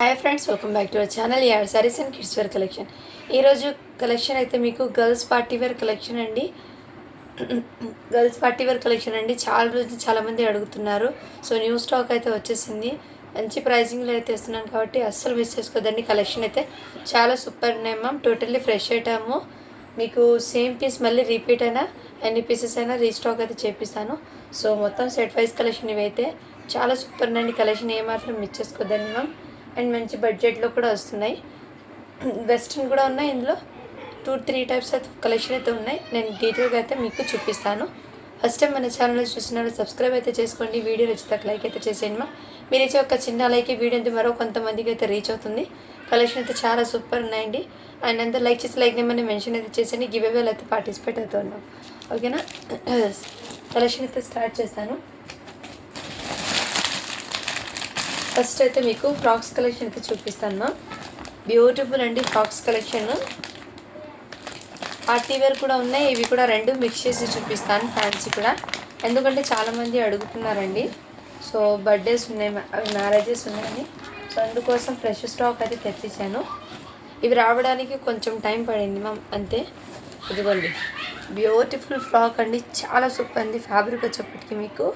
Hi friends, welcome back to our channel add sarees and kids wear collection. ఈరోజు collection అయితే మీకు girls party wear collection అండి. చాలా రోజులు చాలామంది అడుగుతున్నారు. సో న్యూ స్టాక్ అయితే వచ్చేసింది. మంచి ప్రైజింగ్లో అయితే ఇస్తున్నాను కాబట్టి అస్సలు మిస్ చేసుకోదండి. కలెక్షన్ అయితే చాలా సూపర్ ఉన్నాయి మ్యామ్. Totally fresh item. మీకు సేమ్ పీస్ మళ్ళీ రిపీట్ అయినా ఎన్ని పీసెస్ అయినా రీస్టాక్ అయితే చేపిస్తాను. సో మొత్తం సెట్ వైజ్ కలెక్షన్ ఇవైతే చాలా సూపర్ అండి. కలెక్షన్ ఏమాత్రం మిస్ చేసుకోదండి మ్యామ్. అండ్ మంచి బడ్జెట్లో కూడా వస్తున్నాయి. వెస్ట్రన్ కూడా ఉన్నాయి. ఇందులో 2-3 టైప్స్ అయితే కలెక్షన్ అయితే ఉన్నాయి. నేను డీటెయిల్గా అయితే మీకు చూపిస్తాను. ఫస్ట్ టైం మన ఛానల్ చూస్తున్నారు, సబ్స్క్రైబ్ అయితే చేసుకోండి. వీడియో నచ్చితే లైక్ అయితే చేసేయండి మా. మీరు ఇచ్చే ఒక చిన్న లైక్ వీడియో అయితే మరో కొంతమందికి అయితే రీచ్ అవుతుంది. కలెక్షన్ అయితే చాలా సూపర్ ఉన్నాయండి. అండ్ అంతా లైక్ చేసి లైక్ నేమని మెన్షన్ అయితే చేసేయండి. గివ్ అవేలు అయితే పార్టిసిపేట్ అవుతూ ఉన్నాం. ఓకేనా? కలెక్షన్ అయితే స్టార్ట్ చేస్తాను. ఫస్ట్ అయితే మీకు ఫ్రాక్స్ కలెక్షన్ అయితే చూపిస్తాను. బ్యూటిఫుల్ అండి ఫ్రాక్స్ కలెక్షన్. పార్టీ వేర్ కూడా ఉన్నాయి. ఇవి కూడా రెండు మిక్స్ చేసి చూపిస్తాను. ఫ్యాన్సీ కూడా, ఎందుకంటే చాలామంది అడుగుతున్నారండి. సో బర్త్డేస్ ఉన్నాయి, మ్యారేజెస్ ఉన్నాయని. సో అందుకోసం ఫ్రెష్ స్టాక్ అయితే తెప్పించాను. ఇవి రావడానికి కొంచెం టైం పడింది మ్యామ్, అంతే. ఇదిగోండి బ్యూటిఫుల్ ఫ్రాక్ అండి, చాలా సూపర్ అండి. ఫ్యాబ్రిక్ వచ్చేప్పటికి మీకు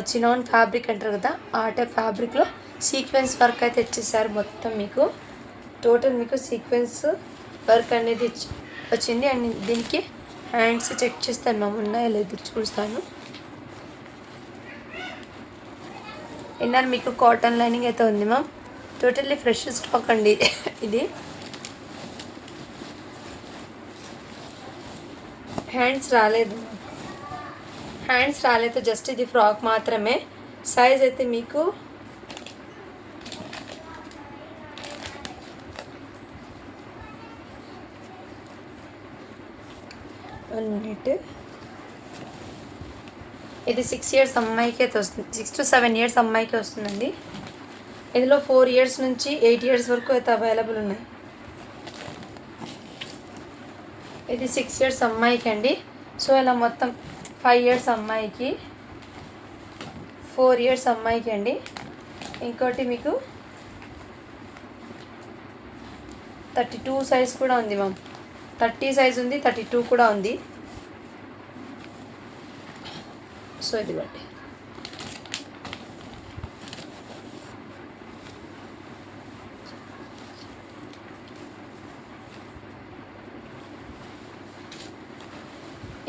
చినాన్ ఫ్యాబ్రిక్ అంటారు కదా, ఆ టైప్ ఫ్యాబ్రిక్లో సీక్వెన్స్ వర్క్ అయితే ఇచ్చేసారు. మొత్తం మీకు టోటల్ మీకు సీక్వెన్స్ వర్క్ అనేది వచ్చింది. అండ్ దీనికి హ్యాండ్స్ చెక్ చేస్తాను మ్యామ్, ఉన్నాయో లేదు చూస్తాను. ఇన్నర్ మీకు కాటన్ లైనింగ్ అయితే ఉంది మ్యామ్. టోటల్లీ ఫ్రెష్ స్టాక్ అండి ఇది. హ్యాండ్స్ రాలేదు, జస్ట్ ఇది ఫ్రాక్ మాత్రమే. సైజ్ అయితే మీకు ఇది 6 ఇయర్స్ అమ్మాయికి అయితే వస్తుంది. 6 to 7 ఇయర్స్ అమ్మాయికి వస్తుందండి. ఇందులో 4 ఇయర్స్ నుంచి 8 ఇయర్స్ వరకు అయితే అవైలబుల్ ఉన్నాయి. ఇది 6 ఇయర్స్ అమ్మాయికి అండి. సో ఇలా మొత్తం 5 ఇయర్స్ అమ్మాయికి, 4 ఇయర్స్ అమ్మాయికి అండి. ఇంకోటి మీకు 32 సైజ్ కూడా ఉంది మ్యామ్. 30 సైజ్ ఉంది, 32 కూడా ఉంది. సో ఇదిగోండి.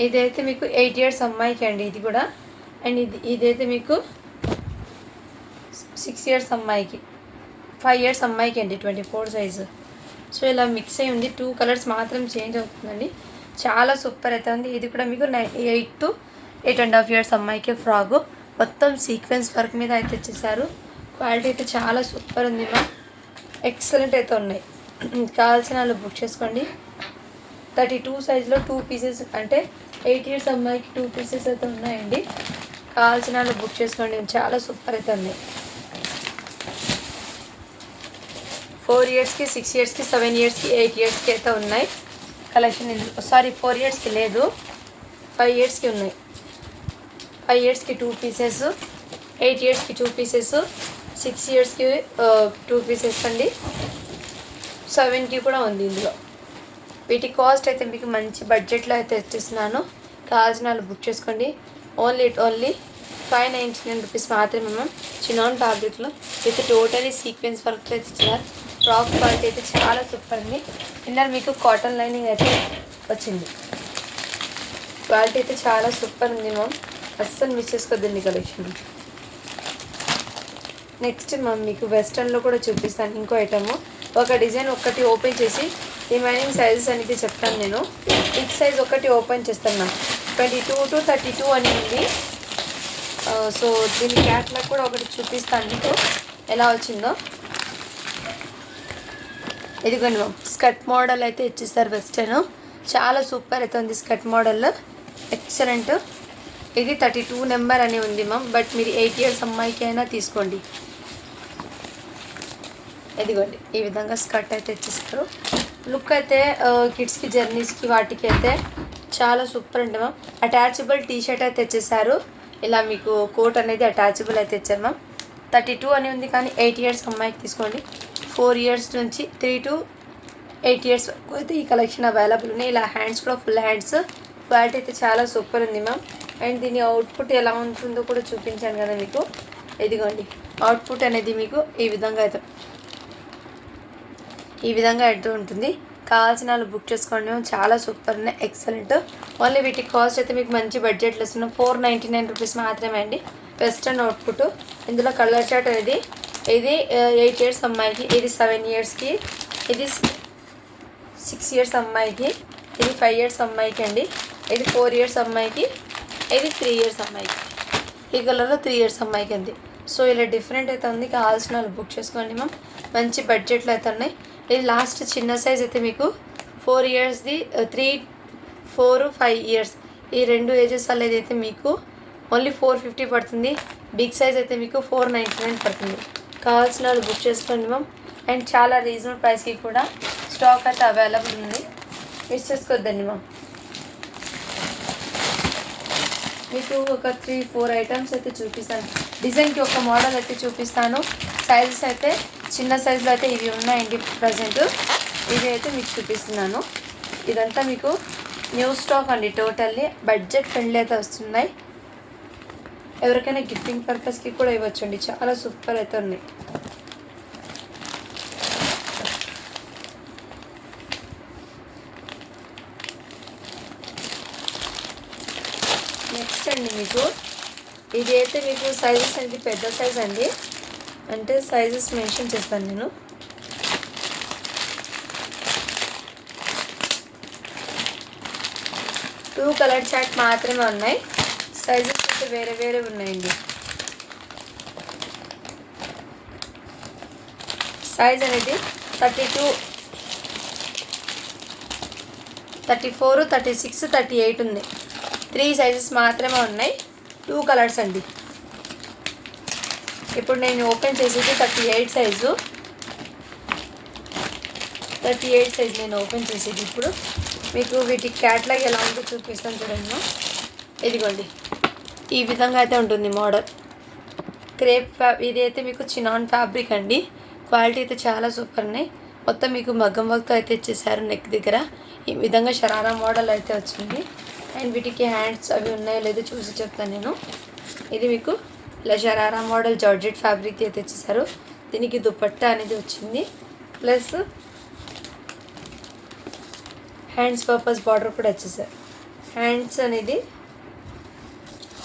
ఇదైతే మీకు 8 ఇయర్స్ అమ్మాయికి అండి ఇది కూడా. అండ్ ఇదైతే మీకు 6 ఇయర్స్ అమ్మాయికి, 5 ఇయర్స్ అమ్మాయికి అండి, 24 సైజు. సో ఇలా మిక్స్ అయ్యి ఉంది. 2 కలర్స్ మాత్రం చేంజ్ అవుతుందండి. చాలా సూపర్ అయితే ఉంది. ఇది కూడా మీకు 8 to 8.5 ఇయర్స్ అమ్మాయికి ఫ్రాగు. మొత్తం సీక్వెన్స్ వర్క్ మీద అయితే ఇచ్చేసారు. క్వాలిటీ అయితే చాలా సూపర్ ఉంది మా. ఎక్సలెంట్ అయితే ఉన్నాయి. కావాల్సిన వాళ్ళు బుక్ చేసుకోండి. 32 సైజులో 2 పీసెస్, అంటే 8 ఇయర్స్ అమ్మాయికి 2 పీసెస్ అయితే ఉన్నాయండి. కావాల్సిన వాళ్ళు బుక్ చేసుకోండి. చాలా సూపర్ అయితే ఉన్నాయి. 4 ఇయర్స్కి, 6 ఇయర్స్కి, 7 ఇయర్స్కి, 8 ఇయర్స్కి అయితే ఉన్నాయి కలెక్షన్. 4 ఇయర్స్కి లేదు, 5 ఇయర్స్కి ఉన్నాయి. 5 ఇయర్స్కి 2 పీసెస్, 8 ఇయర్స్కి 2 పీసెస్, 6 ఇయర్స్కి 2 పీసెస్ అండి. 7కి కూడా ఉంది ఇందులో. వీటి కాస్ట్ అయితే మీకు మంచి బడ్జెట్లో అయితే ఇస్తున్నాను. కావాల్సిన వాళ్ళు బుక్ చేసుకోండి. ఓన్లీ 599 రూపీస్ మాత్రమే మ్యామ్. చినాన్ ఫ్యాబ్రిక్లో విత్ టోటలీ సీక్వెన్స్ వర్క్ అయితే ఇచ్చారు. ఫ్రాక్ క్వాలిటీ అయితే చాలా సూపర్ అండి. ఇన్నర్ మీకు కాటన్ లైనింగ్ అయితే వచ్చింది. క్వాలిటీ అయితే చాలా సూపర్ ఉంది మ్యామ్. అస్సలు మిస్ చేసుకోద్దండి కలెక్షన్. నెక్స్ట్ మ్యామ్ మీకు వెస్ట్రన్లో కూడా చూపిస్తాను ఇంకో ఐటము. ఒక డిజైన్ ఒక్కటి ఓపెన్ చేసి రిమైనింగ్ సైజెస్ అనేది చెప్తాను నేను. బిగ్ సైజ్ ఒకటి ఓపెన్ చేస్తాను మ్యామ్. 22 to 32 అని ఉంది. సో దీని క్యాట్లాగ్ కూడా ఒకటి చూపిస్తాను మీకు ఎలా వచ్చిందో. ఇదిగోండి మ్యామ్, స్కర్ట్ మోడల్ అయితే ఇచ్చేస్తారు వెస్టర్న్. చాలా సూపర్ అయితే ఉంది స్కర్ట్ మోడల్, ఎక్సలెంట్. ఇది 32 నెంబర్ అని ఉంది మ్యామ్, బట్ మీరు 8 ఇయర్స్ అమ్మాయికి అయినా తీసుకోండి. ఇదిగోండి ఈ విధంగా స్కర్ట్ అయితే ఇచ్చేస్తారు. లుక్ అయితే కిడ్స్కి, జర్నీస్కి, వాటికి అయితే చాలా సూపర్ అండి మ్యామ్. అటాచబుల్ టీ షర్ట్ అయితే ఇచ్చేసారు. ఇలా మీకు కోట్ అనేది అటాచబుల్ అయితే ఇచ్చారు మ్యామ్. 32 అని ఉంది, కానీ 8 ఇయర్స్ అమ్మాయికి తీసుకోండి. 4 ఇయర్స్ నుంచి 3 to 8 ఇయర్స్ వరకు అయితే ఈ కలెక్షన్ అవైలబుల్ ఉన్నాయి. ఇలా హ్యాండ్స్ కూడా ఫుల్ హ్యాండ్స్, క్వాలిటీ అయితే చాలా సూపర్ ఉంది మ్యామ్. అండ్ దీని అవుట్పుట్ ఎలా ఉంటుందో కూడా చూపించాను కదా మీకు. ఇదిగోండి అవుట్పుట్ అనేది మీకు ఈ విధంగా అయితే ఉంటుంది. కావాల్సిన వాళ్ళు బుక్ చేసుకోండి మ్యామ్. చాలా సూపర్ ఉన్నాయి, ఎక్సలెంట్. ఓన్లీ వీటి కాస్ట్ అయితే మీకు మంచి బడ్జెట్లో ఇస్తున్నాం. 499 రూపీస్ మాత్రమే అండి. Western output. ఇందులో కలర్ చార్ట్ అనేది ఇది 8 ఇయర్స్ అమ్మాయికి, ఇది 7 ఇయర్స్కి, ఇది 6 ఇయర్స్ అమ్మాయికి, ఇది 5 ఇయర్స్ అమ్మాయికి అండి, ఇది 4 ఇయర్స్ అమ్మాయికి, ఇది 3 ఇయర్స్ అమ్మాయికి. ఈ కలర్లో 3 ఇయర్స్ అమ్మాయికి అండి. సో ఇలా డిఫరెంట్ అయితే ఉంది. కావాల్సిన వాళ్ళు బుక్ చేసుకోండి మ్యామ్. మంచి బడ్జెట్లో అయితే ఉన్నాయి. ఇది లాస్ట్ చిన్న సైజ్ అయితే మీకు 4 ఇయర్స్ది, 3, 4, 5 ఇయర్స్ ఈ 2 ఏజెస్ వల్ల అయితే మీకు ఓన్లీ 450 పడుతుంది. బిగ్ సైజ్ అయితే మీకు 499 పడుతుంది. కావాల్సిన వాళ్ళు బుక్ చేసుకోండి మ్యామ్. అండ్ చాలా రీజనబుల్ ప్రైస్కి కూడా స్టాక్ అయితే అవైలబుల్ ఉంది. మిస్ చేసుకోవద్దండి మ్యామ్. మీకు ఒక 3-4 ఐటమ్స్ అయితే చూపిస్తాను. డిజైన్కి ఒక మోడల్ అయితే చూపిస్తాను. సైజెస్ అయితే చిన్న సైజులో అయితే ఇవి ఉన్నాయండి ప్రజెంట్. ఇవి అయితే మీకు చూపిస్తున్నాను. ఇదంతా మీకు న్యూ స్టాక్ అండి. టోటల్లీ బడ్జెట్ ఫ్రెండ్లీ అయితే వస్తున్నాయి. ఎవరికైనా గిఫ్టింగ్ పర్పస్కి కూడా ఇవ్వచ్చండి. చాలా సూపర్ అయితే ఉన్నాయి. నెక్స్ట్ అండి మీకు ఇది అయితే మీకు సైజెస్ అనేది పెద్ద సైజ్ అండి. అంటే సైజెస్ మెన్షన్ చేస్తాను నేను. టూ కలర్ చార్ట్ మాత్రమే ఉన్నాయి. సైజెస్ అయితే వేరే వేరే ఉన్నాయండి. సైజ్ అనేది 32, 34, 36, 38 ఉంది. 3 సైజెస్ మాత్రమే ఉన్నాయి. 2 కలర్స్ అండి. ఇప్పుడు నేను ఓపెన్ చేసేది 38 సైజు. 38 సైజ్ నేను ఓపెన్ చేసేది. ఇప్పుడు మీకు వీటి క్యాట్లాగ్ ఎలా ఉందో చూపిస్తాను చూడండి. ఇదిగోండి ఈ విధంగా అయితే ఉంటుంది మోడల్. క్రేప్ ఇది అయితే మీకు చినాన్ ఫ్యాబ్రిక్ అండి. క్వాలిటీ అయితే చాలా సూపర్ ఉన్నాయి. మొత్తం మీకు మగ్గం వర్క్తో అయితే ఇచ్చేసారు. నెక్ దగ్గర ఈ విధంగా షరారా మోడల్ అయితే వచ్చింది. అండ్ వీటికి హ్యాండ్స్ అవి ఉన్నాయో లేదో చూసి చెప్తాను నేను. ఇది మీకు ఇలా షరారా మోడల్ జార్జెట్ ఫ్యాబ్రిక్ అయితే ఇచ్చేసారు. దీనికి దుపట్టా అనేది వచ్చింది. ప్లస్ హ్యాండ్స్ పర్పస్ బార్డర్ కూడా వచ్చేసారు. హ్యాండ్స్ అనేది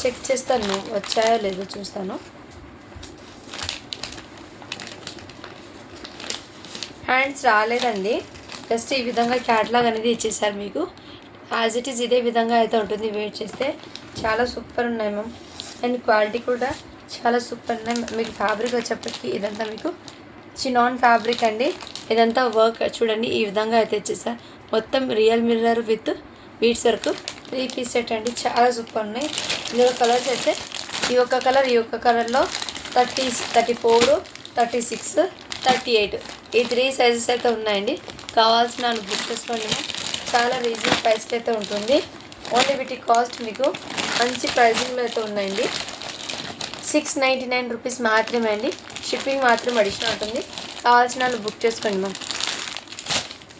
చెక్ చేస్తాను వచ్చాయో లేదో చూస్తాను. హ్యాండ్స్ రాలేదండి. జస్ట్ ఈ విధంగా క్యాట్లాగ్ అనేది ఇచ్చేసారు మీకు. యాజ్ ఇట్ ఈజ్ ఇదే విధంగా అయితే ఉంటుంది. వెయిట్ చేస్తే చాలా సూపర్ ఉన్నాయి మ్యామ్. అండ్ క్వాలిటీ కూడా చాలా సూపర్ ఉన్నాయి. మీకు ఫ్యాబ్రిక్ వచ్చేప్పటికి ఇదంతా మీకు చినాన్ ఫ్యాబ్రిక్ అండి. ఇదంతా వర్క్ చూడండి ఈ విధంగా అయితే ఇచ్చేసారు. మొత్తం real mirror with beads work. 3 piece set అండి. చాలా సూపర్ ఉన్నాయి. ఇందులో కలర్స్ అయితే ఈ ఒక్క కలర్లో 30, 34, 36, 38 ఈ 3 సైజెస్ అయితే ఉన్నాయండి. కావాల్సిన వాళ్ళు బుక్ చేసుకోండి. చాలా రీజనబుల్ ప్రైస్కి అయితే ఉంటుంది. ఓన్లీ వీటి కాస్ట్ మీకు మంచి ప్రైజింగ్లో అయితే ఉన్నాయండి. 699 రూపీస్ మాత్రమే అండి. షిప్పింగ్ మాత్రం అడిషనల్ ఉంటుంది. కావాల్సిన వాళ్ళు బుక్ చేసుకోండి మ్యామ్.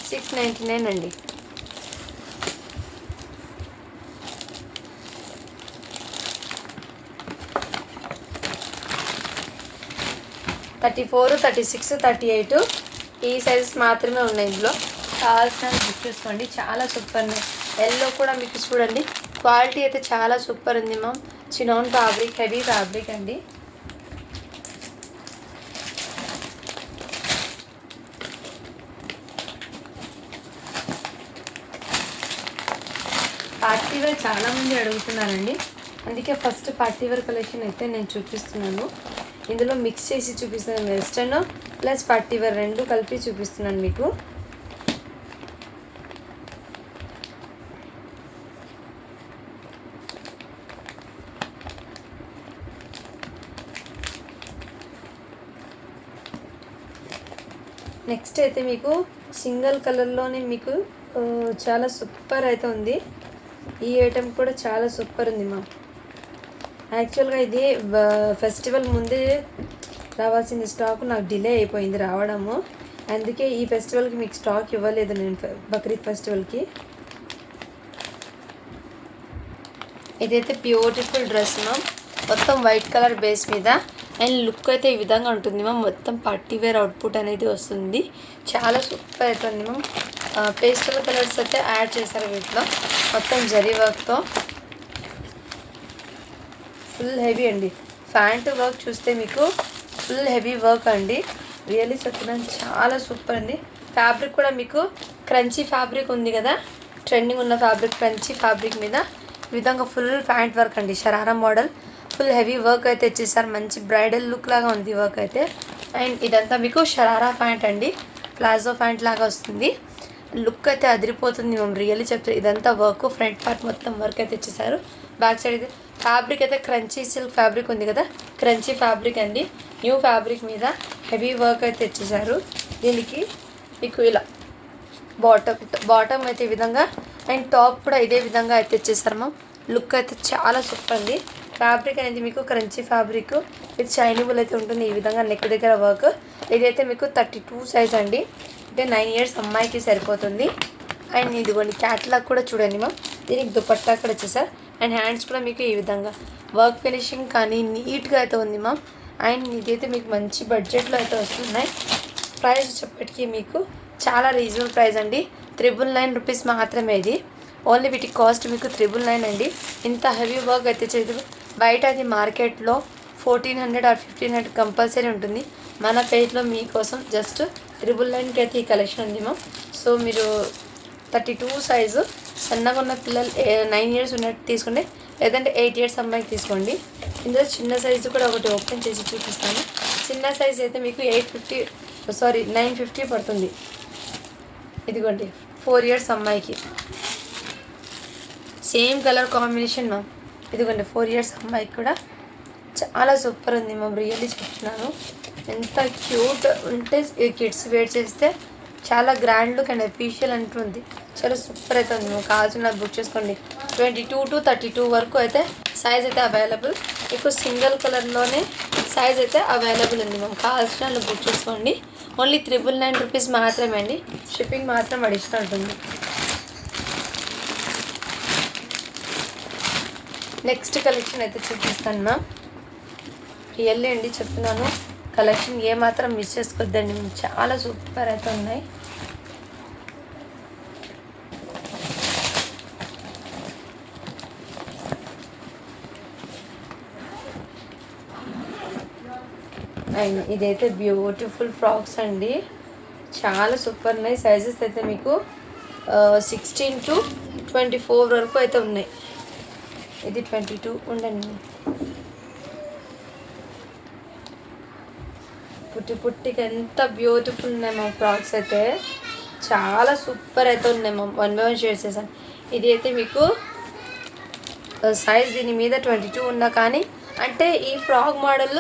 699 అండి. థర్టీ 36, 38 ఈ సైజెస్ మాత్రమే ఉన్నాయి. ఇందులో కావాల్సిన బుక్ చేసుకోండి. చాలా సూపర్ ఉన్నాయి. ఎల్లో కూడా మీకు చూడండి క్వాలిటీ అయితే చాలా సూపర్ ఉంది ma'am. Chinon fabric, heavy fabric అండి. పార్టీ వేర్ చాలామంది అడుగుతున్నారండి. అందుకే ఫస్ట్ పార్టీ వేర్ కలెక్షన్ అయితే నేను చూపిస్తున్నాను. ఇందులో మిక్స్ చేసి చూపిస్తున్నాను. వెస్టర్న్ ప్లస్ పార్టీ వేర్ 2 కలిపి చూపిస్తున్నాను మీకు. నెక్స్ట్ అయితే మీకు సింగిల్ కలర్లోనే మీకు చాలా సూపర్ అయితే ఉంది. ఈ ఐటెం కూడా చాలా సూపర్ ఉంది మా. యాక్చువల్గా ఇది ఫెస్టివల్ ముందే రావాల్సిన స్టాక్ నాకు డిలే అయిపోయింది రావడము. అందుకే ఈ ఫెస్టివల్కి మీకు స్టాక్ ఇవ్వలేదు నేను, బక్రీద్ ఫెస్టివల్కి. ఇదైతే బ్యూటిఫుల్ డ్రెస్ మ్యామ్, మొత్తం వైట్ కలర్ బేస్ మీద. అండ్ లుక్ అయితే ఈ విధంగా ఉంటుంది మ్యామ్. మొత్తం పార్టీ వేర్ అవుట్పుట్ అనేది వస్తుంది. చాలా సూపర్ అవుతుంది మ్యామ్. పేస్టల్ కలర్స్ అయితే యాడ్ చేశారు వీటిలో, మొత్తం జరీ వర్క్తో. ఫుల్ హెవీ అండి. ప్యాంట్ వర్క్ చూస్తే మీకు ఫుల్ హెవీ వర్క్ అండి. రియల్లీ చెప్తున్నాను, చాలా సూపర్ అండి. ఫ్యాబ్రిక్ కూడా మీకు క్రంచీ ఫ్యాబ్రిక్ ఉంది కదా, ట్రెండింగ్ ఉన్న ఫ్యాబ్రిక్, క్రంచీ ఫ్యాబ్రిక్ మీద ఈ విధంగా ఫుల్ ప్యాంట్ వర్క్ అండి. Sharara model full heavy work అయితే ఇచ్చేసారు. మంచి బ్రైడల్ లుక్ లాగా ఉంది వర్క్ అయితే. అండ్ ఇదంతా మీకు షరారా ప్యాంట్ అండి, ప్లాజో ప్యాంట్ లాగా వస్తుంది. లుక్ అయితే అదిరిపోతుంది మేము రియల్లీ చెప్తారు. ఇదంతా వర్క్, ఫ్రంట్ పార్ట్ మొత్తం వర్క్ అయితే ఇచ్చేసారు. బ్యాక్ సైడ్ అయితే ఫ్యాబ్రిక్ అయితే క్రంచీ సిల్క్ ఫ్యాబ్రిక్ ఉంది కదా, క్రంచీ ఫ్యాబ్రిక్ అండి. న్యూ ఫ్యాబ్రిక్ మీద హెవీ వర్క్ అయితే ఇచ్చేసారు. దీనికి మీకు ఇలా బాటమ్ అయితే ఈ విధంగా, అండ్ టాప్ కూడా ఇదే విధంగా అయితే ఇచ్చేసారు మ్యామ్. లుక్ అయితే చాలా సూపర్ అండి. ఫ్యాబ్రిక్ అనేది మీకు క్రంచీ ఫ్యాబ్రిక్ విత్ షైనబుల్ అయితే ఉంటుంది. ఈ విధంగా నెక్ దగ్గర వర్క్. ఇదైతే మీకు 32 సైజ్ అండి, అంటే 9 ఇయర్స్ అమ్మాయికి సరిపోతుంది. అండ్ ఇదిగోండి క్యాట్లాగ్ కూడా చూడండి మ్యామ్. దీనికి దుపట్టా కూడా వచ్చేసారు. అండ్ హ్యాండ్స్ కూడా మీకు ఈ విధంగా వర్క్ ఫినిషింగ్ కానీ నీట్గా అయితే ఉంది మ్యామ్. అండ్ ఇదైతే మీకు మంచి బడ్జెట్లో అయితే వస్తున్నాయి. ప్రైస్ చెప్పటికి మీకు చాలా రీజనబుల్ ప్రైస్ అండి. 999 రూపీస్ మాత్రమే. ఇది ఓన్లీ వీటి కాస్ట్ మీకు 999 అండి. ఇంత హెవీ వర్క్ అయితే చేయదు. బయట అది మార్కెట్లో 1400 ఆర్ 1500 కంపల్సరీ ఉంటుంది. మన పేజ్లో మీకోసం జస్ట్ 999కి అయితే ఈ కలెక్షన్ ఉంది మ్యామ్. సో మీరు 32 సైజు సన్నగా ఉన్న పిల్లలు 9 ఇయర్స్ ఉన్నట్టు తీసుకోండి, లేదంటే 8 ఇయర్స్ అమ్మాయికి తీసుకోండి. ఇందులో చిన్న సైజు కూడా ఒకటి ఓపెన్ చేసి చూపిస్తాను. చిన్న సైజు అయితే మీకు 950 పడుతుంది. ఇదిగోండి 4 ఇయర్స్ అమ్మాయికి సేమ్ కలర్ కాంబినేషన్ మ్యామ్. ఇదిగోండి 4 ఇయర్స్ అమ్మాయికి కూడా చాలా సూపర్ ఉంది మ్యామ్. రియల్లీ చెప్తున్నాను, ఎంత క్యూట్ ఉంటే కిడ్స్ వేర్ చేస్తే చాలా గ్రాండ్ లుక్ అండ్ అఫీషియల్ అంటుంది. చాలా సూపర్ అయితే ఉంది. మీకు కావాల్సిన బుక్ చేసుకోండి. 22 to 32 వరకు అయితే సైజ్ అయితే అవైలబుల్. మీకు సింగిల్ కలర్లోనే సైజ్ అయితే అవైలబుల్ ఉంది మ్యామ్. కావాల్సిన బుక్ చేసుకోండి. ఓన్లీ 999 రూపీస్ మాత్రమే అండి. షిప్పింగ్ మాత్రం అడిషనల్ ఉంటుంది. నెక్స్ట్ కలెక్షన్ అయితే చూపిస్తాను మ్యామ్. రియల్లీ అండి చెప్తున్నాను, కలెక్షన్ ఏమాత్రం మిస్ చేసుకోవద్దండి. చాలా సూపర్ అయితే ఉన్నాయి. అండ్ ఇదైతే బ్యూటిఫుల్ ఫ్రాక్స్ అండి, చాలా సూపర్ ఉన్నాయి. సైజెస్ అయితే మీకు 16 to 24 వరకు అయితే ఉన్నాయి. ఇది 22 ఉండండి. పుట్టికి ఎంత బ్యూటిఫుల్ ఉన్నాయి మా ఫ్రాక్స్ అయితే, చాలా సూపర్ అయితే ఉన్నాయి మా 1 by 1 షేర్ చేశాను. ఇది అయితే మీకు సైజ్ దీని మీద 22 ఉన్నా కానీ, అంటే ఈ ఫ్రాక్ మోడల్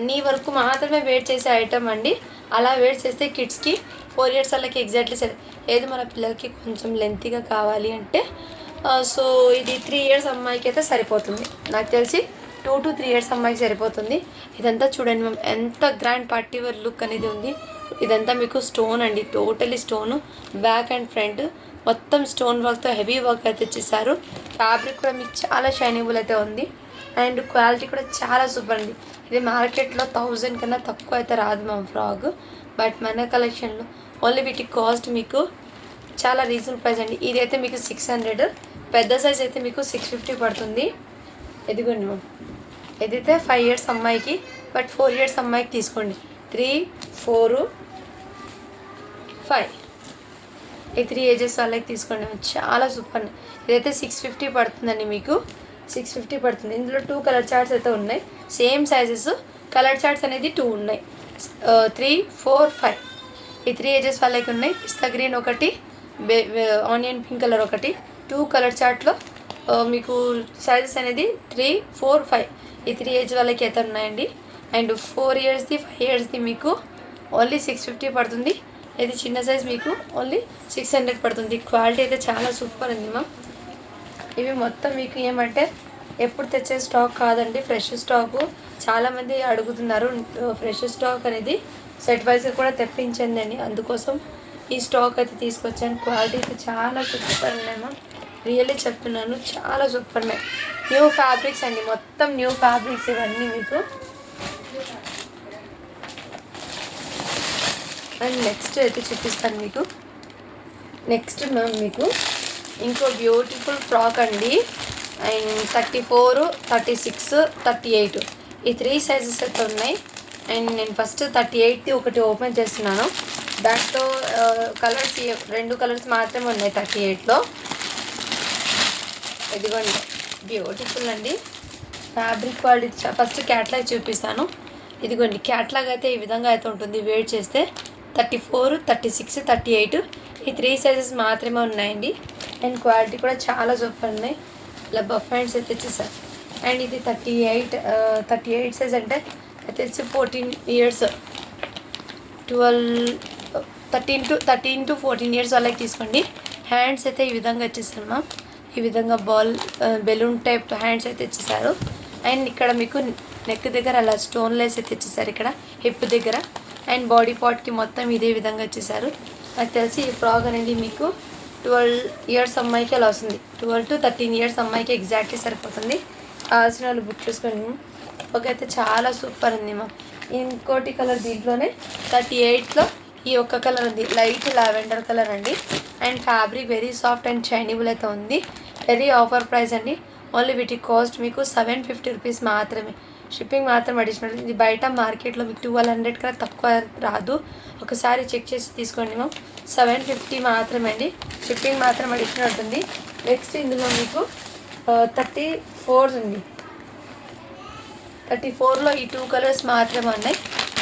నీ వరకు మాత్రమే వేర్ చేసే ఐటమ్ అండి. అలా వేర్ చేస్తే కిడ్స్కి 4 ఇయర్స్ వాళ్ళకి ఎగ్జాక్ట్లీ సరే. లేదు మన పిల్లలకి కొంచెం లెంతీగా కావాలి అంటే సో ఇది 3 ఇయర్స్ అమ్మాయికి అయితే సరిపోతుంది. నాకు తెలిసి 2 to 3 ఇయర్స్ అమ్మాయికి సరిపోతుంది. ఇదంతా చూడండి మ్యామ్, ఎంత గ్రాండ్ పార్టీ వేర్ లుక్ అనేది ఉంది. ఇదంతా మీకు స్టోన్ అండి, totally stone. Back and front మొత్తం స్టోన్ వర్క్తో హెవీ వర్క్ అయితే ఇచ్చేసారు. ఫ్యాబ్రిక్ కూడా మీకు చాలా షైనబుల్ అయితే ఉంది. అండ్ క్వాలిటీ కూడా చాలా సూపర్ అండి. ఇది మార్కెట్లో 1000 కన్నా తక్కువ అయితే రాదు మా ఫ్రాక్. బట్ మన కలెక్షన్లో ఓన్లీ వీటి కాస్ట్ మీకు చాలా రీజనబుల్ ప్రైస్ అండి. ఇది అయితే మీకు 600, పెద్ద సైజ్ అయితే మీకు 650 పడుతుంది. ఇదిగోండి మ్యామ్, ఇదైతే 5 ఇయర్స్ అమ్మాయికి, బట్ 4 ఇయర్స్ అమ్మాయికి తీసుకోండి. 3, 4, 5 ఈ 3 ఏజెస్ వాళ్ళకి తీసుకోండి. చాలా సూపర్. ఇదైతే 650 పడుతుందండి మీకు, 650 పడుతుంది. ఇందులో 2 కలర్ చార్ట్స్ అయితే ఉన్నాయి. సేమ్ సైజెస్, కలర్ చార్ట్స్ అనేది 2 ఉన్నాయి. 3, 4, 5 ఈ 3 ఏజెస్ వాళ్ళకి ఉన్నాయి. పిస్తా గ్రీన్ ఒకటి, ఆనియన్ పింక్ కలర్ ఒకటి. 2 కలర్ చార్ట్లో మీకు సైజెస్ అనేది 3, 4, 5 ఈ 3 ఏజ్ వాళ్ళకి అయితే ఉన్నాయండి. అండ్ 4 ఇయర్స్ది 5 ఇయర్స్ది మీకు ఓన్లీ 650 పడుతుంది. ఇది చిన్న సైజ్ మీకు ఓన్లీ 600 పడుతుంది. క్వాలిటీ అయితే చాలా సూపర్ ఉంది మ్యామ్. ఇవి మొత్తం మీకు ఏమంటే ఎప్పుడు తెచ్చే స్టాక్ కాదండి, ఫ్రెష్ స్టాకు. చాలామంది అడుగుతున్నారు ఫ్రెష్ స్టాక్ అనేది సెట్ వైజ్గా కూడా తెప్పించండి, అందుకోసం ఈ స్టాక్ అయితే తీసుకొచ్చాను. క్వాలిటీ అయితే చాలా సూపర్ ఉన్నాయమ్మా, రియల్లీ చెప్తున్నాను, చాలా సూపర్ ఉన్నాయి. న్యూ ఫ్యాబ్రిక్స్ అండి, మొత్తం న్యూ ఫ్యాబ్రిక్స్ ఇవన్నీ మీకు. అండ్ నెక్స్ట్ అయితే చూపిస్తాను మీకు. నెక్స్ట్ మ్యామ్ మీకు ఇంకో బ్యూటిఫుల్ ఫ్రాక్ అండి. అండ్ 34, 36, 38 ఈ 3 సైజెస్ అయితే ఉన్నాయి. అండ్ నేను ఫస్ట్ 38ది ఒకటి ఓపెన్ చేస్తున్నాను. దాంట్లో కలర్స్ 2 కలర్స్ మాత్రమే ఉన్నాయి 38లో. ఇదిగోండి బ్యూటిఫుల్ అండి, ఫ్యాబ్రిక్ క్వాలిటీ. ఫస్ట్ క్యాట్లాగ్ చూపిస్తాను. ఇదిగోండి క్యాట్లాగ్ అయితే ఈ విధంగా అయితే ఉంటుంది. వేర్ చేస్తే 34, 36, 38 ఈ 3 సైజెస్ మాత్రమే ఉన్నాయండి. అండ్ క్వాలిటీ కూడా చాలా సూపర్ ఉన్నాయి. ఇలా బఫ్ హ్యాండ్స్ అయితే ఇచ్చేసారు. అండ్ ఇది 38 సైజ్ అంటే తెచ్చి 14 ఇయర్స్ 13 to 14 ఇయర్స్ వాళ్ళకి తీసుకోండి. హ్యాండ్స్ అయితే ఈ విధంగా ఇచ్చేసారు మ్యామ్. ఈ విధంగా బెలూన్ టైప్ హ్యాండ్స్ అయితే ఇచ్చేసారు. అండ్ ఇక్కడ మీకు నెక్ దగ్గర అలా స్టోన్ లేస్ అయితే ఇచ్చేసారు, ఇక్కడ హిప్ దగ్గర. అండ్ బాడీ పార్ట్కి మొత్తం ఇదే విధంగా ఇచ్చేసారు. నాకు తెలిసి ఈ ఫ్రాక్ అనేది మీకు 12 ఇయర్స్ అమ్మాయికి అలా వస్తుంది. 12 to 13 ఇయర్స్ అమ్మాయికి ఎగ్జాక్ట్లీ సరిపోతుంది. కావాల్సిన వాళ్ళు బుక్ చేసుకోండి. ఓకే, అయితే చాలా సూపర్ ఉంది మ్యామ్. ఇంకోటి కలర్ దీంట్లోనే 38లో ఈ ఒక్క కలర్ ఉంది, లైట్ లావెండర్ కలర్ అండి. And fabric very soft and షైనబుల్ అయితే ఉంది. వెరీ ఆఫర్ ప్రైస్ అండి. ఓన్లీ వీటి కాస్ట్ మీకు 750 రూపీస్ మాత్రమే. షిప్పింగ్ మాత్రం అడిషనల్. ఇది బయట మార్కెట్లో మీకు 1200 కన్నా తక్కువ రాదు. ఒకసారి చెక్ చేసి తీసుకోండి మ్యామ్. 750 మాత్రమే అండి, షిప్పింగ్ మాత్రం అడిషనల్ ఉంటుంది. నెక్స్ట్ ఇందులో మీకు 34 ఉంది. 34లో ఈ 2 కలర్స్ మాత్రమే ఉన్నాయి.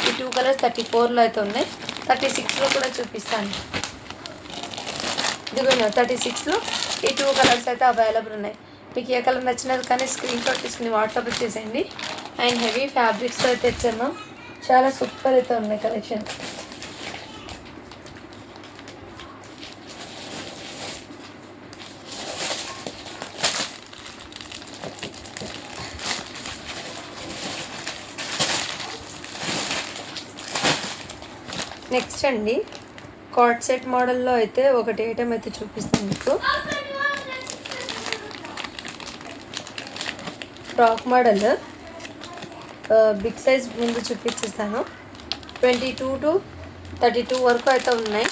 ఈ 2 కలర్స్ 34లో అయితే ఉన్నాయి. 36లో కూడా చూపిస్తాను. ఇదిగోండి 36లో ఈ 2 కలర్స్ అయితే అవైలబుల్ ఉన్నాయి. మీకు ఏ కలర్ నచ్చినది కానీ స్క్రీన్ షాట్ తీసుకుని వాట్సాప్ చేసేయండి. అండ్ హెవీ ఫ్యాబ్రిక్స్తో అయితే తెచ్చాము, చాలా సూపర్ అయితే ఉన్నాయి కలెక్షన్. నెక్స్ట్ అండి కార్డ్ సెట్ మోడల్లో అయితే ఒకటి ఐటమ్ అయితే చూపిస్తాను మీకు. ఫ్రాక్ మోడల్ బిగ్ సైజ్ ముందు చూపించేస్తాను. 22 to 32 వరకు అయితే ఉన్నాయి.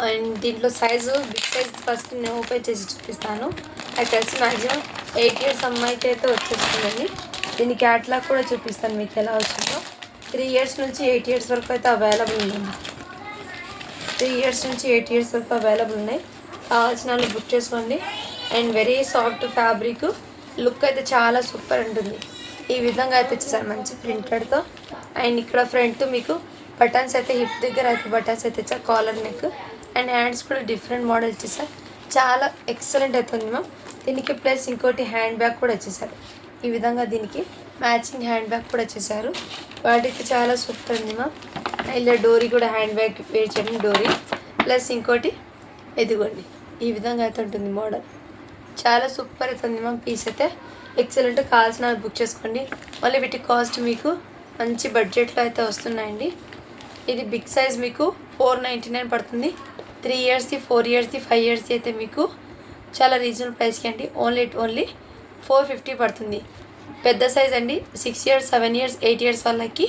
అండ్ దీంట్లో సైజు బిగ్ సైజ్ ఫస్ట్ నేను ఓపెన్ చేసి చూపిస్తాను. అది తెలిసి మ్యాక్సిమం 8 ఇయర్స్ అమ్మాయికి అయితే వచ్చేస్తుందండి. దీని క్యాట్లాగ్ కూడా చూపిస్తాను మీకు ఎలా వచ్చిందో. 3 ఇయర్స్ నుంచి 8 ఇయర్స్ వరకు అయితే అవైలబుల్ ఉందండి. 3 ఇయర్స్ నుంచి 8 ఇయర్స్ వరకు అవైలబుల్ ఉన్నాయి. కావాల్సిన వాళ్ళు బుక్ చేసుకోండి. And very soft fabric, look అయితే చాలా సూపర్ ఉంటుంది. ఈ విధంగా అయితే ఇచ్చేసారు మంచి ప్రింటెడ్తో. అండ్ ఇక్కడ ఫ్రంట్ మీకు బటన్స్ అయితే హిప్ దగ్గర అయితే బటన్స్ అయితే ఇచ్చారు, కాలర్ నెక్. అండ్ హ్యాండ్స్ కూడా డిఫరెంట్ మోడల్ ఇచ్చేసారు, చాలా ఎక్సలెంట్ అవుతుంది మ్యామ్. దీనికి ప్లస్ ఇంకోటి హ్యాండ్ బ్యాగ్ కూడా వచ్చేసారు. ఈ విధంగా దీనికి మ్యాచింగ్ హ్యాండ్ బ్యాగ్ కూడా వచ్చేసారు. వాటికి చాలా సూపర్ ఉంది మ్యామ్. ఇలా డోరీ కూడా హ్యాండ్ బ్యాగ్ వేర్ చేయడం డోరీ ప్లస్ ఇంకోటి ఎదిగోండి ఈ విధంగా అయితే ఉంటుంది మోడల్. చాలా సూపర్ అవుతుంది మ్యామ్. పీస్ అయితే ఎక్సలెంట్, కావాల్సిన బుక్ చేసుకోండి. మళ్ళీ వీటి కాస్ట్ మీకు మంచి బడ్జెట్లో అయితే వస్తున్నాయండి. ఇది బిగ్ సైజ్ మీకు 499 పడుతుంది. 3 ఇయర్స్ది, 4 ఇయర్స్ది, 5 ఇయర్స్ది అయితే మీకు చాలా రీజనబుల్ ప్రైస్కి అండి. ఓన్లీ 450 పడుతుంది. పెద్ద సైజ్ అండి 6 ఇయర్స్, 7 ఇయర్స్, 8 ఇయర్స్ వాళ్ళకి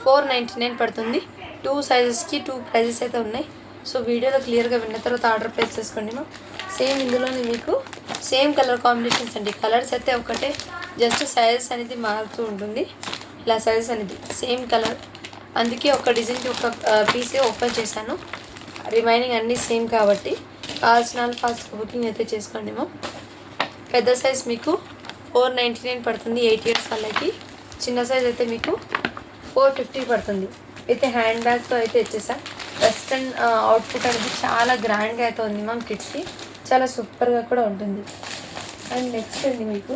499 పడుతుంది. 2 సైజెస్కి 2 ప్రైజెస్ అయితే ఉన్నాయి. సో వీడియోలో క్లియర్గా విన్న తర్వాత ఆర్డర్ ప్లేస్ చేసుకోండి మ్యామ్. సేమ్ ఇందులోనే మీకు సేమ్ కలర్ కాంబినేషన్స్ అండి. కలర్స్ అయితే ఒకటే, జస్ట్ సైజెస్ అనేది మారుతూ ఉంటుంది. ఇలా సైజెస్ అనేది సేమ్ కలర్, అందుకే ఒక డిజైన్కి ఒక పీసే ఓపెన్ చేశాను. రిమైనింగ్ అన్నీ సేమ్ కాబట్టి కావాల్సిన వాళ్ళు ఫాస్ట్ బుకింగ్ అయితే చేసుకోండి మ్యామ్. పెద్ద సైజ్ మీకు 499 పడుతుంది 8 ఇయర్స్ వాళ్ళకి. చిన్న సైజ్ అయితే మీకు 450 పడుతుంది. అయితే హ్యాండ్ బ్యాగ్తో అయితే ఇచ్చేసా. వెస్ట్రన్ అవుట్ఫిట్ అనేది చాలా గ్రాండ్గా అయితే ఉంది మ్యామ్. కిడ్స్కి చాలా సూపర్గా కూడా ఉంటుంది. అండ్ నెక్స్ట్ అండి మీకు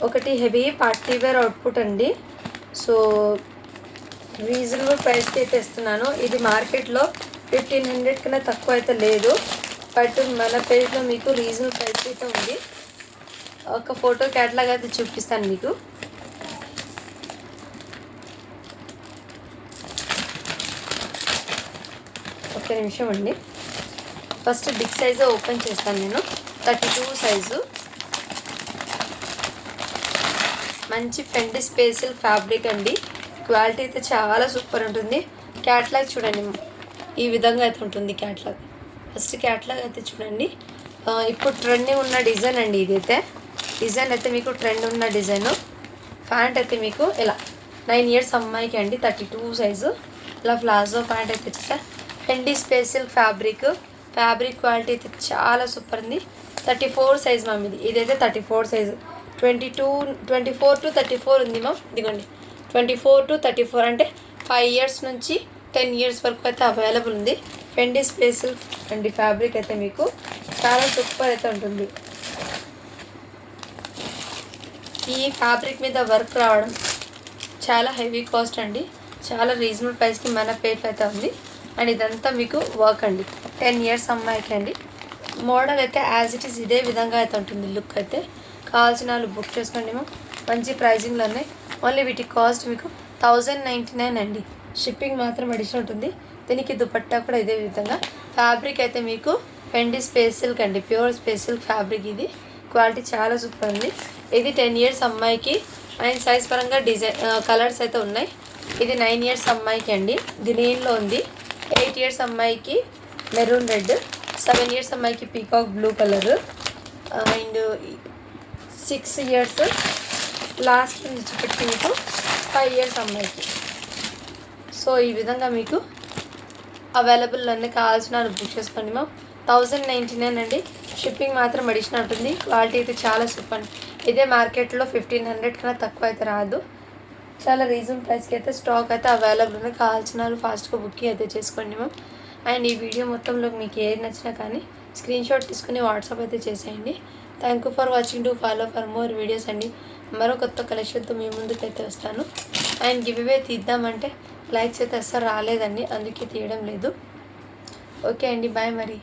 ఒకటి హెవీ పార్టీ వేర్ అవుట్పుట్ అండి. సో రీజనబుల్ ప్రైస్కి అయితే ఇస్తున్నాను. ఇది మార్కెట్లో 1500 కన్నా తక్కువ అయితే లేదు, బట్ మన పేజ్లో మీకు రీజనబుల్ ప్రైస్కి అయితే ఉంది. ఒక ఫోటో క్యాటలాగ్ అయితే చూపిస్తాను మీకు. ఒక్క నిమిషం అండి. ఫస్ట్ బిగ్ సైజు ఓపెన్ చేస్తాను నేను. 32 సైజు, మంచి ఫెండి స్పేసిల్ ఫ్యాబ్రిక్ అండి. క్వాలిటీ అయితే చాలా సూపర్ ఉంటుంది. క్యాట్లాగ్ చూడండి, ఈ విధంగా అయితే ఉంటుంది క్యాట్లాగ్. ఫస్ట్ క్యాట్లాగ్ అయితే చూడండి. ఇప్పుడు ట్రెండింగ్ ఉన్న డిజైన్ అండి ఇదైతే. డిజైన్ అయితే మీకు ట్రెండ్ ఉన్న డిజైను. ప్యాంట్ అయితే మీకు ఇలా 9 ఇయర్స్ అమ్మాయికి అండి, 32 సైజు. ఇలా ప్లాజో ప్యాంట్ అయితే వచ్చేసా. ఫెండి స్పేసిల్ ఫ్యాబ్రిక్ క్వాలిటీ అయితే చాలా సూపర్ ఉంది. 34 సైజ్ మ్యామ్ ఇది. ఇదైతే 34 సైజు. 24 to 34 ఉంది మ్యామ్. ఇదిగోండి 24 to 34 అంటే 5 ఇయర్స్ నుంచి 10 ఇయర్స్ వరకు అయితే అవైలబుల్ ఉంది. ఫెండి స్పేసిల్ అండి ఫ్యాబ్రిక్ అయితే మీకు చాలా సూపర్ అయితే ఉంటుంది. ఈ ఫ్యాబ్రిక్ మీద వర్క్ రావడం చాలా హెవీ కాస్ట్ అండి. చాలా రీజనబుల్ ప్రైస్కి మన పేజ్ అయితే ఉంది. అండ్ ఇదంతా మీకు వర్క్ అండి, 10 ఇయర్స్ అమ్మాయికి అండి. మోడల్ అయితే యాజ్ ఇట్ ఈస్ ఇదే విధంగా అయితే ఉంటుంది. లుక్ అయితే కావాల్సిన వాళ్ళు బుక్ చేసుకోండి మ్యామ్. మంచి ప్రైజింగ్లో ఉన్నాయి. ఓన్లీ వీటి కాస్ట్ మీకు 1099 అండి. షిప్పింగ్ మాత్రం అడిషనల్ ఉంటుంది. దీనికి దుపట్టా కూడా ఇదే విధంగా. ఫ్యాబ్రిక్ అయితే మీకు ఫెండి స్పేసిల్క్ అండి, ప్యూర్ స్పేసిల్క్ ఫ్యాబ్రిక్. ఇది క్వాలిటీ చాలా సూపర్ ఉంది. ఇది 10 ఇయర్స్ అమ్మాయికి. అండ్ సైజ్ పరంగా డిజైన్ కలర్స్ అయితే ఉన్నాయి. ఇది 9 ఇయర్స్ అమ్మాయికి అండి, గ్రీన్లో ఉంది. 8 ఇయర్స్ అమ్మాయికి మెరూన్ రెడ్, 7 ఇయర్స్ అమ్మాయికి peacock blue colour, and 6 years last నుంచి పెట్టి మీకు 5 ఇయర్స్ అమ్మాయికి. సో ఈ విధంగా మీకు అవైలబుల్ అన్నీ కావాల్సిన బుక్ చేసుకోండి మ్యామ్. 1099 అండి. షిప్పింగ్ మాత్రం అడిషనల్ ఉంటుంది. క్వాలిటీ అయితే చాలా సూపర్. ఇదే మార్కెట్లో 1500 కన్నా తక్కువ అయితే రాదు. చాలా రీజనబుల్ ప్రైస్కి అయితే స్టాక్ అయితే అవైలబుల్ ఉన్నాయి. కావాల్సిన వాళ్ళు ఫాస్ట్గా బుకింగ్ అయితే చేసుకోండి మ్యామ్. అండ్ ఈ వీడియో మొత్తంలో మీకు ఏది నచ్చినా కానీ స్క్రీన్ షాట్ తీసుకుని వాట్సాప్ అయితే చేసేయండి. Thank you for watching. To follow for more videos అండి. మరో కొత్త కలెక్షన్తో మీ ముందుకైతే వస్తాను. అండ్ గివ్ అవే తీద్దామంటే లైక్స్ అయితే అస్సలు రాలేదండి, అందుకే తీయడం లేదు. ఓకే అండి, బాయ్ మరి.